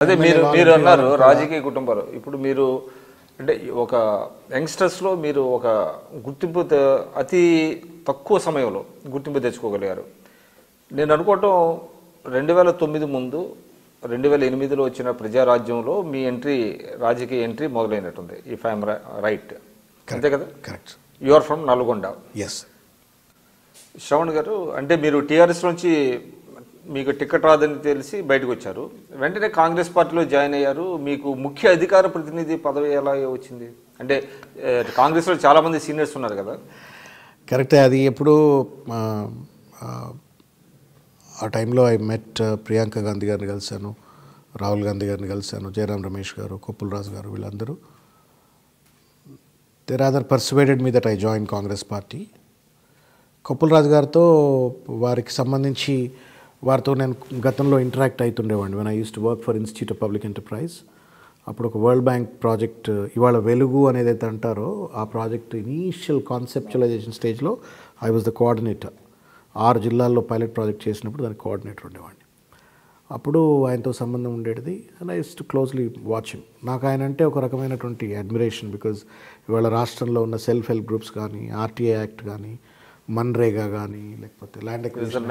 అదే మీరు అన్నారు రాజకీయ కుటుంబాలు. ఇప్పుడు మీరు అంటే ఒక యంగ్స్టర్స్లో మీరు ఒక గుర్తింపు అతి తక్కువ సమయంలో గుర్తింపు తెచ్చుకోగలిగారు. నేను అనుకోవటం 2009 ముందు 2008లో వచ్చిన ప్రజారాజ్యంలో మీ రాజకీయ ఎంట్రీ మొదలైనట్టుంది, ఇఫ్ ఐఎమ్ రైట్. అంతే కదా? Correct. You are from Nalgonda. Yes. Shravan గారు, అంటే మీరు టీఆర్ఎస్ నుంచి మీకు టికెట్ రాదని తెలిసి బయటకు వచ్చారు, వెంటనే కాంగ్రెస్ పార్టీలో జాయిన్ అయ్యారు. మీకు ముఖ్య అధికార ప్రతినిధి పదవి ఎలా వచ్చింది? అంటే కాంగ్రెస్లో చాలామంది సీనియర్స్ ఉన్నారు కదా. కరెక్టే. అది ఎప్పుడు ఆ టైంలో ఐ మెట్ ప్రియాంక గాంధీ గారిని కలిశాను, రాహుల్ గాంధీ గారిని కలిశాను, జయరాం రమేష్ గారు, కొప్పుల రాజు గారు, వీళ్ళందరూ they rather persuaded me that I join Congress party. Koppula Raju గారితో వారికి సంబంధించి వారితో నేను గతంలో ఇంటరాక్ట్ అవుతుండేవాడిని. When I use to work for Institute of Public Enterprise. అప్పుడు ఒక వరల్డ్ బ్యాంక్ ప్రాజెక్ట్, ఇవాళ వెలుగు అనేది అయితే అంటారో ఆ ప్రాజెక్ట్ ఇనీషియల్ కాన్సెప్చువలైజేషన్ స్టేజ్లో ఐ వాజ్ ద కోఆర్డినేటర్. 6 జిల్లాల్లో పైలట్ ప్రాజెక్ట్ చేసినప్పుడు దానికి కోఆర్డినేటర్ ఉండేవాడిని. అప్పుడు ఆయనతో సంబంధం ఉండేది. And I use to closely watching. నాకు ఆయన అంటే ఒక రకమైనటువంటి అడ్మిరేషన్. బికాజ్ ఇవాళ రాష్ట్రంలో ఉన్న సెల్ఫ్ హెల్ప్ గ్రూప్స్ కానీ, ఆర్టీఐ యాక్ట్ కానీ, మన్రేగా కానీ, లేకపోతే land acquisition,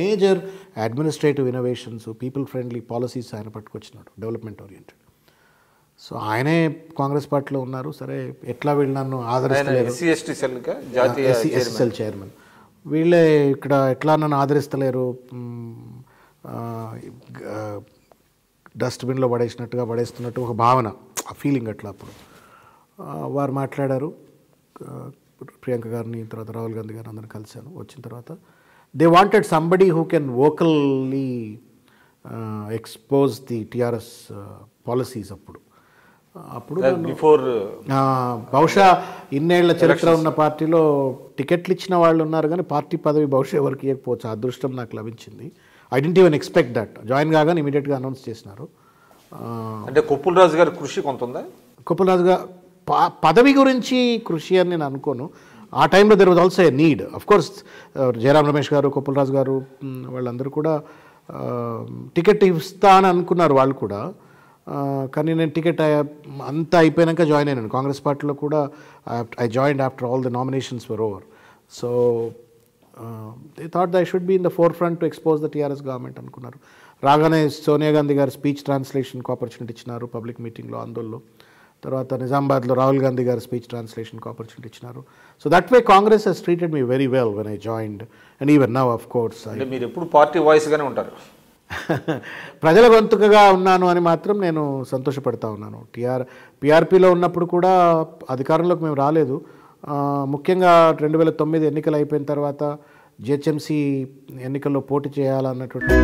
major administrative innovations, people friendly policies ఆయన పట్టుకొచ్చినాడు, డెవలప్మెంట్ ఓరియంటెడ్. సో ఆయనే కాంగ్రెస్ పార్టీలో ఉన్నారు. సరే, ఎట్లా వీళ్ళు నన్ను ఆదరిస్తలేరు, ఎస్సీఎల్ చైర్మన్, వీళ్ళే ఇక్కడ ఎట్లా నన్ను ఆదరిస్తలేరు, డస్ట్బిన్లో పడేసినట్టుగా పడేస్తున్నట్టు ఒక భావన, ఆ ఫీలింగ్ అట్లా. అప్పుడు వారు మాట్లాడారు, ప్రియాంక గారిని, తర్వాత రాహుల్ గాంధీ గారిని అందరిని కలిశాను. వచ్చిన తర్వాత they wanted somebody who can vocally expose the TRS policies. అప్పుడు బహుశా ఇన్నేళ్ల చరిత్ర ఉన్న పార్టీలో టికెట్లు ఇచ్చిన వాళ్ళు ఉన్నారు, కానీ పార్టీ పదవి బహుశా ఎవరికి ఇవ్వకపోవచ్చు. అదృష్టం నాకు లభించింది. I didn't even expect that. Join కాగానే ఇమీడియట్గా అనౌన్స్ చేసినారు. అంటే కొప్పుల రాజు గారి కృషి కొంత ఉందా? కొప్పుల రాజు గారు పదవి గురించి కృషి అని నేను అనుకోను. ఆ టైంలో there was also a need. Of course Jayaram Ramesh గారు, కొప్పుల రాజు గారు వాళ్ళందరూ కూడా టికెట్ ఇస్తా అని అనుకున్నారు వాళ్ళు కూడా. కానీ నేను టికెట్ అంతా అయిపోయాక జాయిన్ అయినాను కాంగ్రెస్ పార్టీలో కూడా. I joined after all the nominations were over. So they thought I should be in the forefront to expose the TRS government అనుకున్నారు. రాగానే సోనియా గాంధీ గారు స్పీచ్ ట్రాన్స్లేషన్కి ఆపర్చునిటీ ఇచ్చినారు పబ్లిక్ మీటింగ్లో, ఆందోళనలో. తర్వాత నిజామాబాద్లో రాహుల్ గాంధీ గారు స్పీచ్ ట్రాన్స్లేషన్కి ఆపర్చునిటీ ఇచ్చినారు. So that way Congress has treated me very well when I joined. And even now of course మీరు ఎప్పుడు పార్టీ వాయిస్గానే ఉంటారు. ప్రజల గొంతుకగా ఉన్నాను అని మాత్రం నేను సంతోషపడతా ఉన్నాను. పీఆర్పీలో ఉన్నప్పుడు కూడా అధికారంలోకి మేము రాలేదు. ముఖ్యంగా 2009 ఎన్నికలు అయిపోయిన తర్వాత జిహెచ్ఎంసీ ఎన్నికల్లో పోటీ చేయాలన్నటువంటి